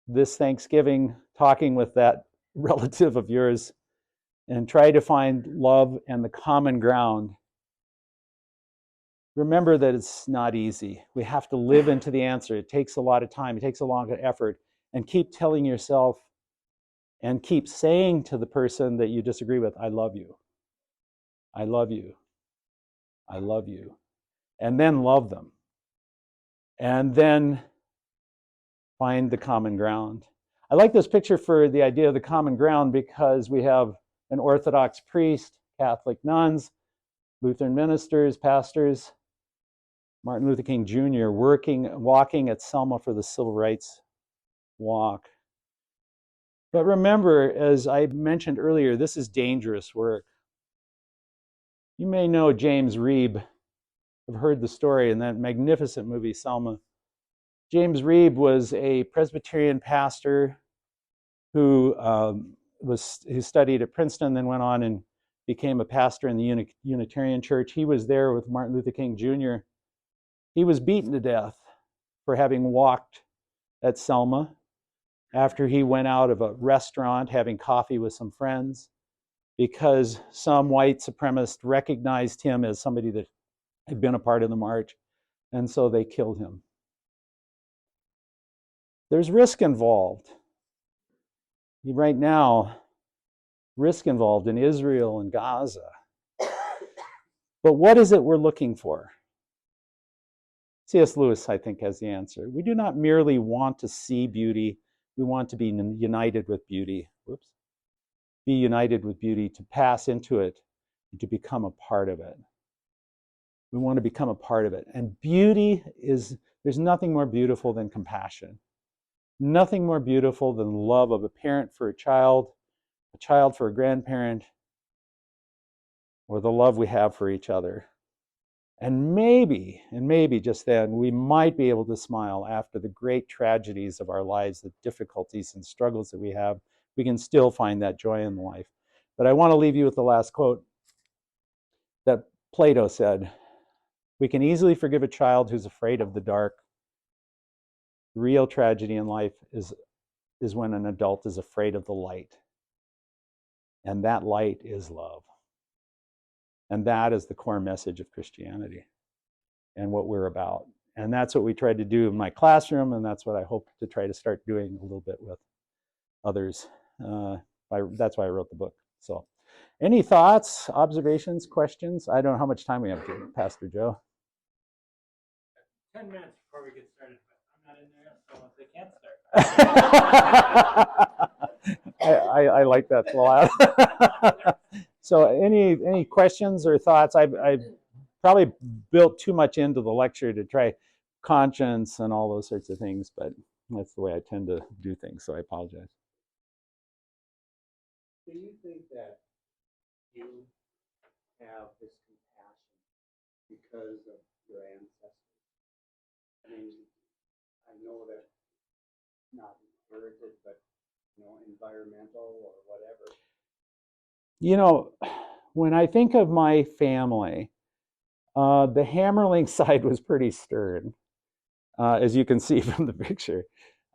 this Thanksgiving talking with that relative of yours and try to find love and the common ground, remember that it's not easy. We have to live into the answer. It takes a lot of time. It takes a lot of effort. And keep telling yourself and keep saying to the person that you disagree with, I love you. I love you. I love you. And then love them. And then find the common ground. I like this picture for the idea of the common ground because we have an Orthodox priest, Catholic nuns, Lutheran ministers, pastors, Martin Luther King Jr. walking at Selma for the Civil Rights Walk. But remember, as I mentioned earlier, this is dangerous work. You may know James Reeb. I've heard the story in that magnificent movie, Selma. James Reeb was a Presbyterian pastor who studied at Princeton, then went on and became a pastor in the Unitarian Church. He was there with Martin Luther King Jr. He was beaten to death for having walked at Selma after he went out of a restaurant having coffee with some friends because some white supremacist recognized him as somebody that had been a part of the march, and so they killed him. There's risk involved. Right now, risk involved in Israel and Gaza. But what is it we're looking for? C.S. Lewis, I think, has the answer. We do not merely want to see beauty, we want to be united with beauty. Be united with beauty, to pass into it, and to become a part of it. We want to become a part of it. And beauty there's nothing more beautiful than compassion. Nothing more beautiful than the love of a parent for a child for a grandparent, or the love we have for each other. And maybe just then, we might be able to smile after the great tragedies of our lives, the difficulties and struggles that we have. We can still find that joy in life. But I want to leave you with the last quote that Plato said. We can easily forgive a child who's afraid of the dark. The real tragedy in life is when an adult is afraid of the light. And that light is love. And that is the core message of Christianity and what we're about. And that's what we tried to do in my classroom, and that's what I hope to try to start doing a little bit with others. That's why I wrote the book. So, any thoughts, observations, questions? I don't know how much time we have, Pastor Joe. 10 minutes before we get started, but I'm not in there, so they can't start. I like that thought. So any questions or thoughts? I probably built too much into the lecture to try conscience and all those sorts of things, but that's the way I tend to do things, so I apologize. Do you think that you have this compassion because of your ancestors? I mean, I know that not inherited, but environmental or whatever. When I think of my family, the Hammerling side was pretty stern, as you can see from the picture.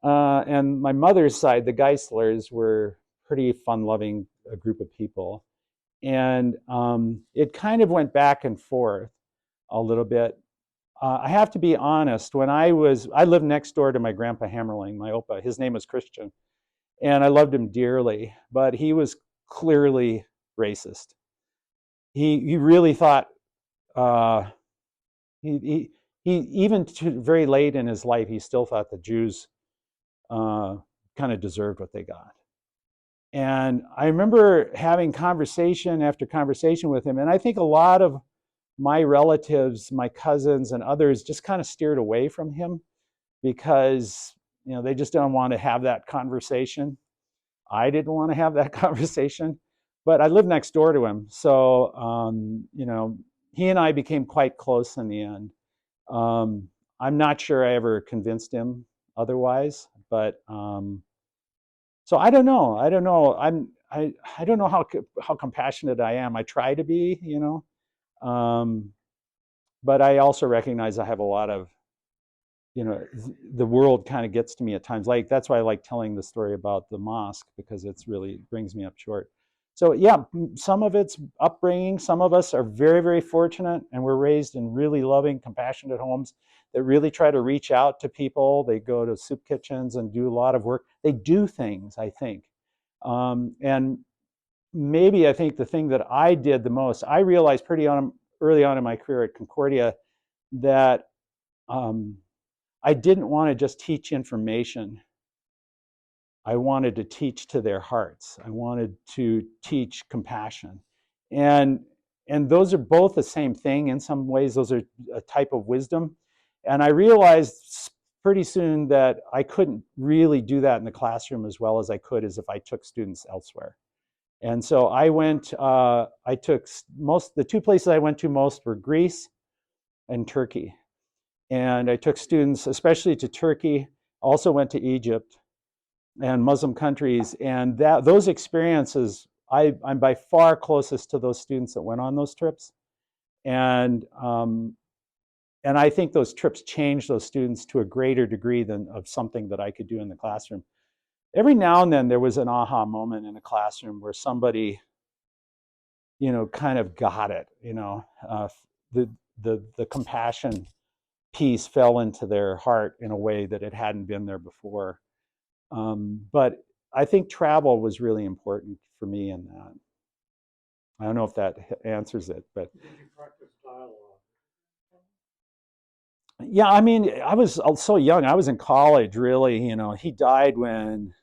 And my mother's side, the Geislers, were pretty fun-loving group of people. And it kind of went back and forth a little bit. I have to be honest, I lived next door to my grandpa Hammerling, my opa. His name was Christian. and I loved him dearly, but he was clearly racist. He really thought he even to very late in his life, he still thought the Jews kind of deserved what they got. And I remember having conversation after conversation with him, and I think a lot of my relatives, my cousins, and others just kind of steered away from him because they just don't want to have that conversation. I didn't want to have that conversation, but I lived next door to him, so he and I became quite close in the end. I'm not sure I ever convinced him otherwise, but so I don't know. I don't know. I don't know how compassionate I am. I try to be, but I also recognize I have a lot of, the world kind of gets to me at times. Like that's why I like telling the story about the mosque, because it's really brings me up short. So yeah, some of it's upbringing. Some of us are very, very fortunate, and we're raised in really loving, compassionate homes that really try to reach out to people. They go to soup kitchens and do a lot of work. They do things, I think. And maybe I think the thing that I did the most, I realized early on in my career at Concordia that I didn't want to just teach information. I wanted to teach to their hearts. I wanted to teach compassion. And those are both the same thing in some ways. Those are a type of wisdom. And I realized pretty soon that I couldn't really do that in the classroom as well as I could as if I took students elsewhere. And so the two places I went to most were Greece and Turkey. And I took students, especially to Turkey, also went to Egypt and Muslim countries. And those experiences, I'm by far closest to those students that went on those trips. And I think those trips changed those students to a greater degree than of something that I could do in the classroom. Every now and then there was an aha moment in a classroom where somebody, kind of got it, the compassion piece fell into their heart in a way that it hadn't been there before. But I think travel was really important for me in that. I don't know if that answers it, but. Did you practice dialogue? Yeah, I mean, I was so young. I was in college, really. He died when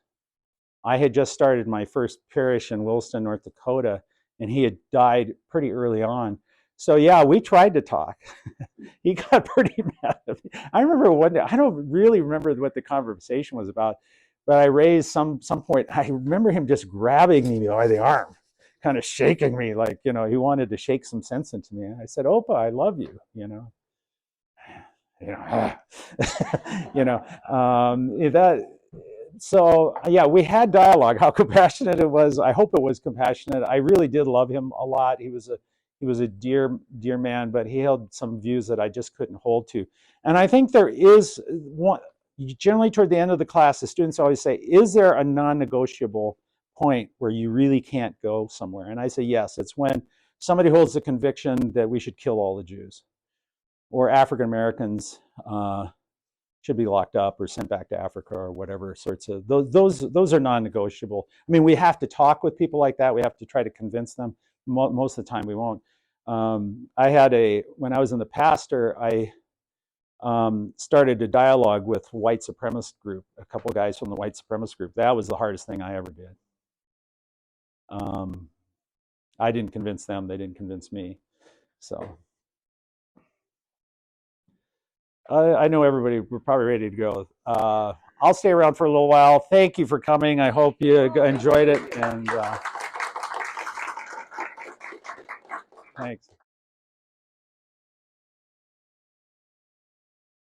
I had just started my first parish in Williston, North Dakota, and he had died pretty early on. So yeah, we tried to talk. He got pretty mad at me. I remember one day, I don't really remember what the conversation was about, but I raised some point. I remember him just grabbing me by the arm, kind of shaking me like, he wanted to shake some sense into me. And I said, Opa, I love you, that. So yeah, we had dialogue. How compassionate it was. I hope it was compassionate. I really did love him a lot. He was a dear man, but he held some views that I just couldn't hold to. And I think there is one, generally toward the end of the class, the students always say, is there a non-negotiable point where you really can't go somewhere? And I say, yes, it's when somebody holds the conviction that we should kill all the Jews or African Americans should be locked up or sent back to Africa or whatever sorts of, those are non-negotiable. I mean, we have to talk with people like that. We have to try to convince them. Most of the time we won't. When I was in the pastor, I started a dialogue with white supremacist group, a couple guys from the white supremacist group. That was the hardest thing I ever did. I didn't convince them, they didn't convince me. So I know everybody, we're probably ready to go. I'll stay around for a little while. Thank you for coming. I hope you enjoyed it. And thanks.